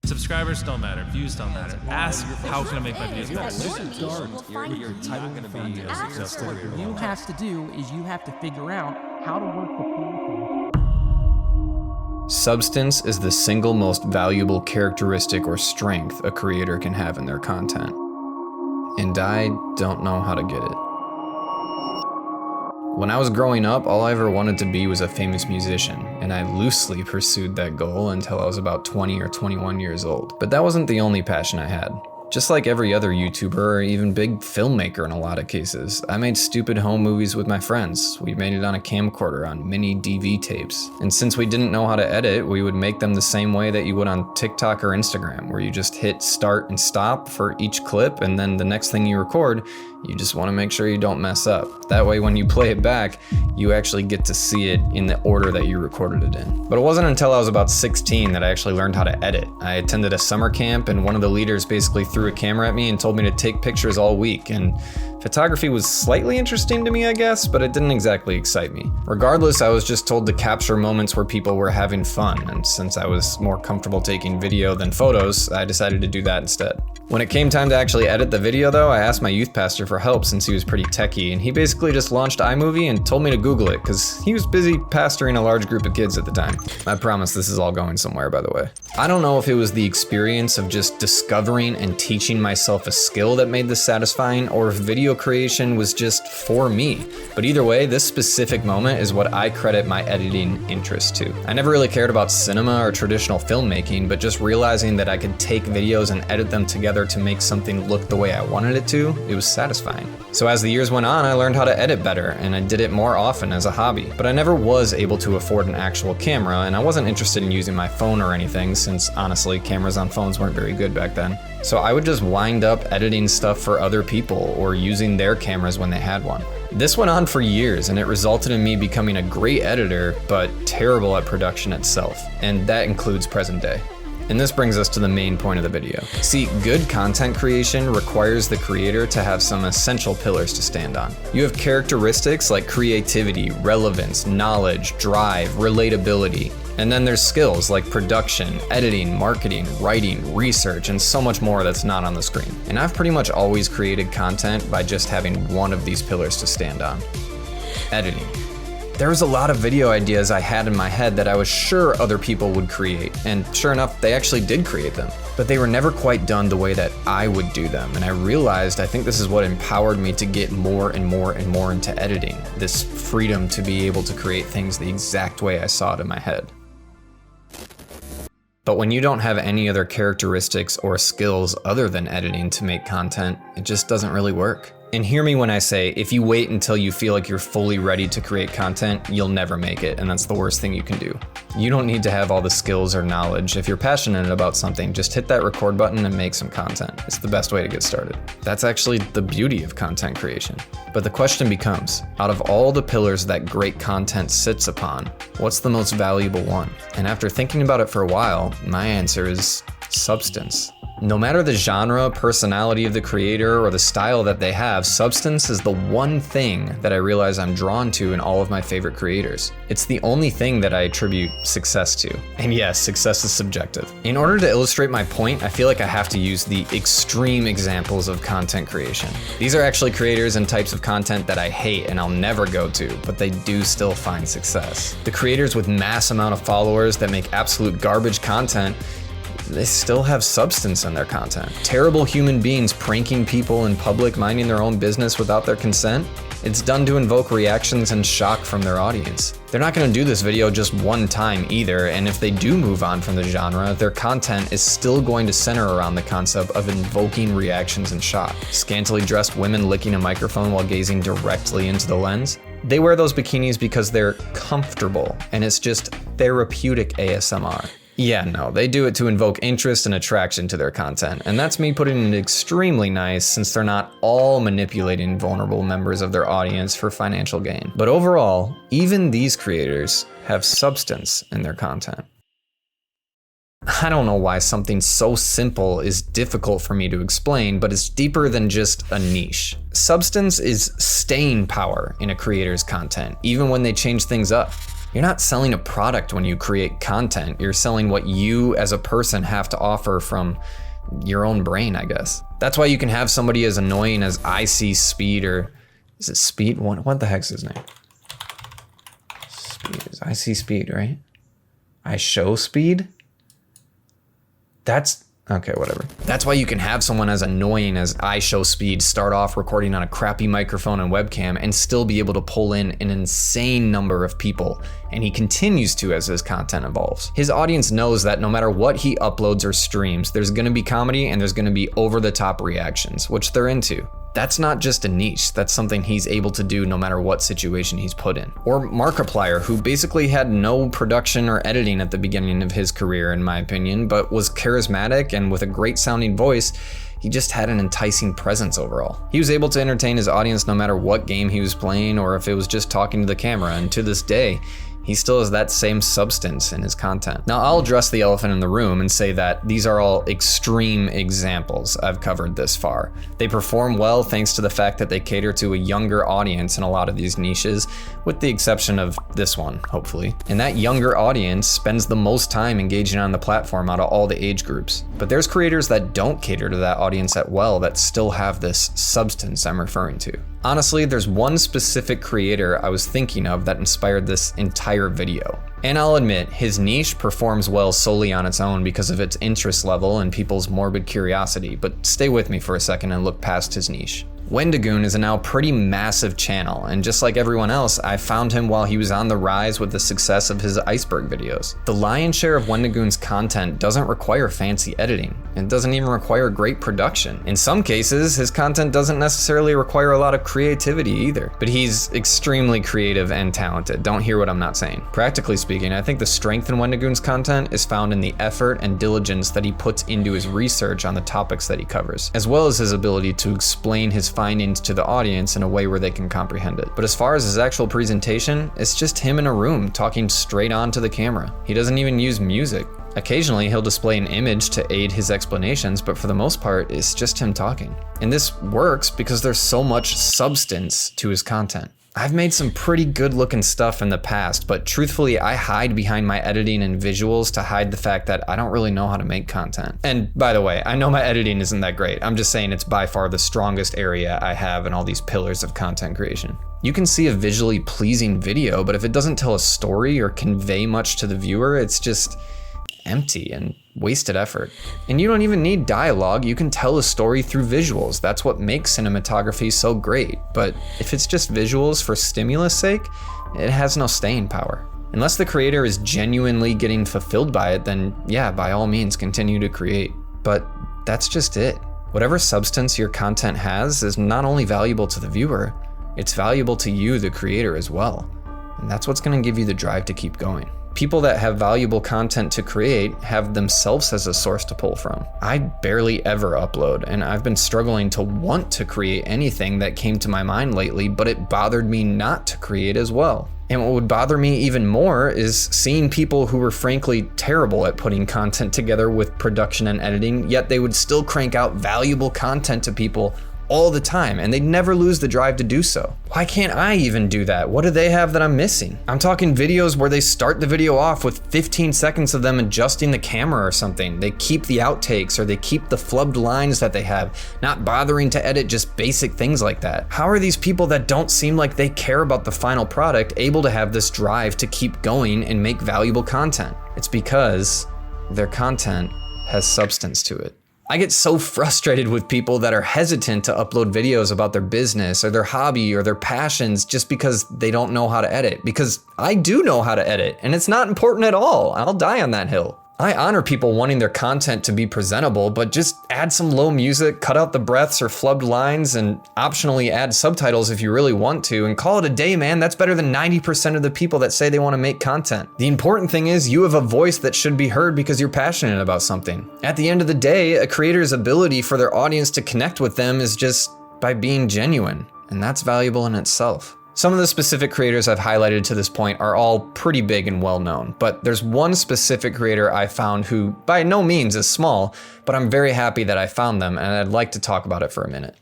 Subscribers don't matter, views don't matter. Ask how can I make my videos better. You're not going to be a successful career. What you have to do is you have to figure out how to work the platform. Substance is the single most valuable characteristic or strength a creator can have in their content. And I don't know how to get it. When I was growing up, all I ever wanted to be was a famous musician, and I loosely pursued that goal until I was about 20 or 21 years old. But that wasn't the only passion I had. Just like every other YouTuber or even big filmmaker in a lot of cases, I made stupid home movies with my friends. We made it on a camcorder on mini DV tapes. And since we didn't know how to edit, we would make them the same way that you would on TikTok or Instagram, where you just hit start and stop for each clip, and then the next thing you record, you just want to make sure you don't mess up. That way when you play it back, you actually get to see it in the order that you recorded it in. But it wasn't until I was about 16 that I actually learned how to edit. I attended a summer camp, and one of the leaders basically threw a camera at me and told me to take pictures all week, and photography was slightly interesting to me, I guess, but it didn't exactly excite me. Regardless, I was just told to capture moments where people were having fun, and since I was more comfortable taking video than photos, I decided to do that instead. When it came time to actually edit the video though, I asked my youth pastor for help since he was pretty techie, and he basically just launched iMovie and told me to Google it because he was busy pastoring a large group of kids at the time. I promise this is all going somewhere, by the way. I don't know if it was the experience of just discovering and teaching myself a skill that made this satisfying, or if video creation was just for me. But either way, this specific moment is what I credit my editing interest to. I never really cared about cinema or traditional filmmaking, but just realizing that I could take videos and edit them together to make something look the way I wanted it to, it was satisfying. So as the years went on, I learned how to edit better, and I did it more often as a hobby. But I never was able to afford an actual camera, and I wasn't interested in using my phone or anything, since honestly, cameras on phones weren't very good back then. So I would just wind up editing stuff for other people or using their cameras when they had one. This went on for years, and it resulted in me becoming a great editor, but terrible at production itself, and that includes present day. And this brings us to the main point of the video. See, good content creation requires the creator to have some essential pillars to stand on. You have characteristics like creativity, relevance, knowledge, drive, relatability. And then there's skills like production, editing, marketing, writing, research, and so much more that's not on the screen. And I've pretty much always created content by just having one of these pillars to stand on: editing. There was a lot of video ideas I had in my head that I was sure other people would create, and sure enough, they actually did create them. But they were never quite done the way that I would do them, and I realized I think this is what empowered me to get more and more and more into editing, this freedom to be able to create things the exact way I saw it in my head. But when you don't have any other characteristics or skills other than editing to make content, it just doesn't really work. And hear me when I say, if you wait until you feel like you're fully ready to create content, you'll never make it, and that's the worst thing you can do. You don't need to have all the skills or knowledge. If you're passionate about something, just hit that record button and make some content. It's the best way to get started. That's actually the beauty of content creation. But the question becomes, out of all the pillars that great content sits upon, what's the most valuable one? And after thinking about it for a while, my answer is substance. No matter the genre, personality of the creator, or the style that they have, substance is the one thing that I realize I'm drawn to in all of my favorite creators. It's the only thing that I attribute success to. And yes, success is subjective. In order to illustrate my point, I feel like I have to use the extreme examples of content creation. These are actually creators and types of content that I hate and I'll never go to, but they do still find success. The creators with mass amount of followers that make absolute garbage content, they still have substance in their content. Terrible human beings pranking people in public, minding their own business without their consent. It's done to invoke reactions and shock from their audience. They're not gonna do this video just one time either, and if they do move on from the genre, their content is still going to center around the concept of invoking reactions and shock. Scantily dressed women licking a microphone while gazing directly into the lens. They wear those bikinis because they're comfortable, and it's just therapeutic ASMR. Yeah, no, they do it to invoke interest and attraction to their content, and that's me putting it extremely nice since they're not all manipulating vulnerable members of their audience for financial gain. But overall, even these creators have substance in their content. I don't know why something so simple is difficult for me to explain, but it's deeper than just a niche. Substance is staying power in a creator's content, even when they change things up. You're not selling a product when you create content. You're selling what you as a person have to offer from your own brain, I guess. That's why you can have somebody as annoying as I See Speed, or is it Speed? What the heck's his name? Speed is I See Speed, right? I Show Speed? That's okay, whatever. That's why you can have someone as annoying as I Show Speed start off recording on a crappy microphone and webcam and still be able to pull in an insane number of people, and he continues to as his content evolves. His audience knows that no matter what he uploads or streams, there's gonna be comedy and there's gonna be over-the-top reactions, which they're into. That's not just a niche, that's something he's able to do no matter what situation he's put in. Or Markiplier, who basically had no production or editing at the beginning of his career, in my opinion, but was charismatic and with a great sounding voice. He just had an enticing presence overall. He was able to entertain his audience no matter what game he was playing or if it was just talking to the camera, and to this day, he still has that same substance in his content. Now, I'll address the elephant in the room and say that these are all extreme examples I've covered this far. They perform well thanks to the fact that they cater to a younger audience in a lot of these niches, with the exception of this one, hopefully. And that younger audience spends the most time engaging on the platform out of all the age groups. But there's creators that don't cater to that audience at well that still have this substance I'm referring to. Honestly, there's one specific creator I was thinking of that inspired this entire video. And I'll admit, his niche performs well solely on its own because of its interest level and people's morbid curiosity, but stay with me for a second and look past his niche. Wendigoon is a now pretty massive channel, and just like everyone else, I found him while he was on the rise with the success of his iceberg videos. The lion's share of Wendigoon's content doesn't require fancy editing. It doesn't even require great production. In some cases, his content doesn't necessarily require a lot of creativity either, but he's extremely creative and talented. Don't hear what I'm not saying. Practically speaking, I think the strength in Wendigoon's content is found in the effort and diligence that he puts into his research on the topics that he covers, as well as his ability to explain his findings to the audience in a way where they can comprehend it. But as far as his actual presentation, it's just him in a room talking straight on to the camera. He doesn't even use music. Occasionally, he'll display an image to aid his explanations, but for the most part, it's just him talking. And this works because there's so much substance to his content. I've made some pretty good looking stuff in the past, but truthfully, I hide behind my editing and visuals to hide the fact that I don't really know how to make content. And by the way, I know my editing isn't that great. I'm just saying it's by far the strongest area I have in all these pillars of content creation. You can see a visually pleasing video, but if it doesn't tell a story or convey much to the viewer, it's just empty and wasted effort. And you don't even need dialogue, you can tell a story through visuals. That's what makes cinematography so great. But if it's just visuals for stimulus sake, it has no staying power. Unless the creator is genuinely getting fulfilled by it, then yeah, by all means continue to create. But that's just it. Whatever substance your content has is not only valuable to the viewer, it's valuable to you, the creator, as well. And that's what's gonna give you the drive to keep going. People that have valuable content to create have themselves as a source to pull from. I barely ever upload, and I've been struggling to want to create anything that came to my mind lately, but it bothered me not to create as well. And what would bother me even more is seeing people who were frankly terrible at putting content together with production and editing, yet they would still crank out valuable content to people all the time, and they'd never lose the drive to do so. Why can't I even do that? What do they have that I'm missing? I'm talking videos where they start the video off with 15 seconds of them adjusting the camera or something. They keep the outtakes or they keep the flubbed lines that they have, not bothering to edit just basic things like that. How are these people that don't seem like they care about the final product able to have this drive to keep going and make valuable content? It's because their content has substance to it. I get so frustrated with people that are hesitant to upload videos about their business or their hobby or their passions just because they don't know how to edit. Because I do know how to edit, and it's not important at all. I'll die on that hill. I honor people wanting their content to be presentable, but just add some low music, cut out the breaths or flubbed lines, and optionally add subtitles if you really want to, and call it a day, man. That's better than 90% of the people that say they want to make content. The important thing is you have a voice that should be heard because you're passionate about something. At the end of the day, a creator's ability for their audience to connect with them is just by being genuine, and that's valuable in itself. Some of the specific creators I've highlighted to this point are all pretty big and well known, but there's one specific creator I found who by no means is small, but I'm very happy that I found them, and I'd like to talk about it for a minute.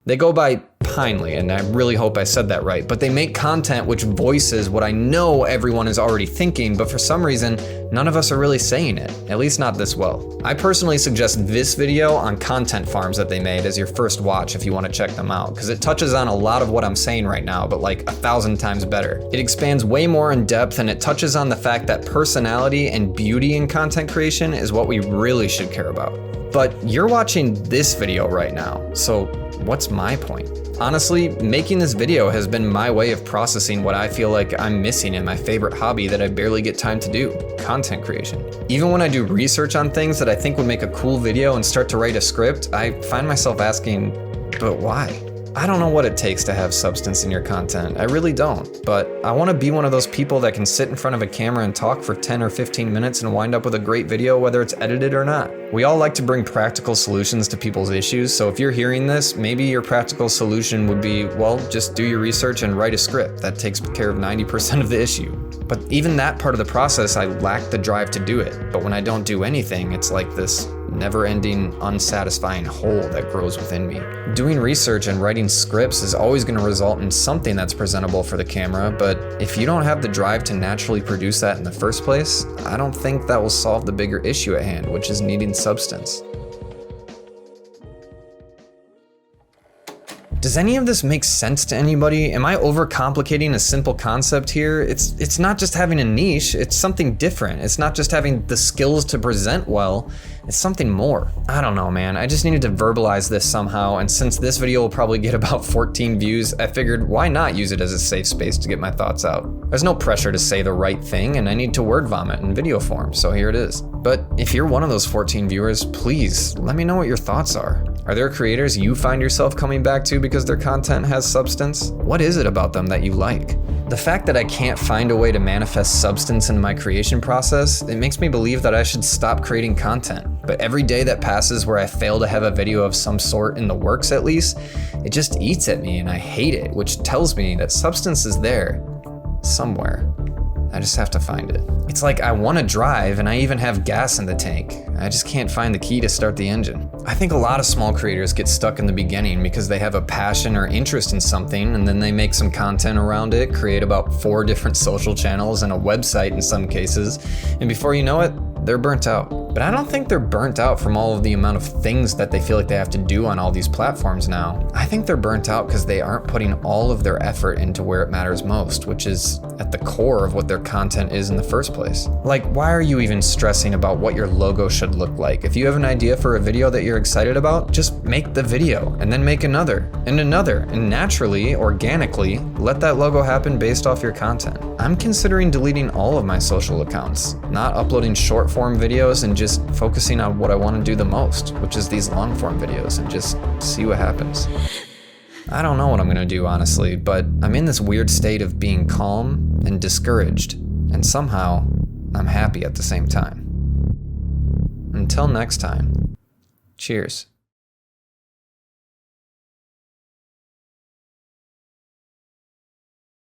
They go by kindly, and I really hope I said that right, but they make content which voices what I know everyone is already thinking, but for some reason, none of us are really saying it, at least not this well. I personally suggest this video on content farms that they made as your first watch if you want to check them out, because it touches on a lot of what I'm saying right now, but like 1,000 times better. It expands way more in depth, and it touches on the fact that personality and beauty in content creation is what we really should care about. But you're watching this video right now, so what's my point? Honestly, making this video has been my way of processing what I feel like I'm missing in my favorite hobby that I barely get time to do, content creation. Even when I do research on things that I think would make a cool video and start to write a script, I find myself asking, but why? I don't know what it takes to have substance in your content, I really don't, but I want to be one of those people that can sit in front of a camera and talk for 10 or 15 minutes and wind up with a great video whether it's edited or not. We all like to bring practical solutions to people's issues, so if you're hearing this, maybe your practical solution would be, well, just do your research and write a script. That takes care of 90% of the issue. But even that part of the process, I lack the drive to do it. But when I don't do anything, it's like this never-ending, unsatisfying hole that grows within me. Doing research and writing scripts is always going to result in something that's presentable for the camera, but if you don't have the drive to naturally produce that in the first place, I don't think that will solve the bigger issue at hand, which is needing substance. Does any of this make sense to anybody? Am I overcomplicating a simple concept here? It's not just having a niche, it's something different. It's not just having the skills to present well, it's something more. I don't know, man. I just needed to verbalize this somehow, and since this video will probably get about 14 views, I figured why not use it as a safe space to get my thoughts out. There's no pressure to say the right thing, and I need to word vomit in video form, so here it is. But if you're one of those 14 viewers, please let me know what your thoughts are. Are there creators you find yourself coming back to because their content has substance? What is it about them that you like? The fact that I can't find a way to manifest substance in my creation process, it makes me believe that I should stop creating content. But every day that passes where I fail to have a video of some sort in the works at least, it just eats at me and I hate it, which tells me that substance is there somewhere. I just have to find it. It's like I want to drive and I even have gas in the tank. I just can't find the key to start the engine. I think a lot of small creators get stuck in the beginning because they have a passion or interest in something and then they make some content around it, create about 4 different social channels and a website in some cases, and before you know it, they're burnt out. But I don't think they're burnt out from all of the amount of things that they feel like they have to do on all these platforms now. I think they're burnt out because they aren't putting all of their effort into where it matters most, which is at the core of what their content is in the first place. Like, why are you even stressing about what your logo should look like? If you have an idea for a video that you're excited about, just make the video and then make another, and naturally, organically, let that logo happen based off your content. I'm considering deleting all of my social accounts, not uploading short form videos and just focusing on what I want to do the most, which is these long form videos, and just see what happens. I don't know what I'm gonna do, honestly, but I'm in this weird state of being calm and discouraged, and somehow I'm happy at the same time. Until next time, cheers.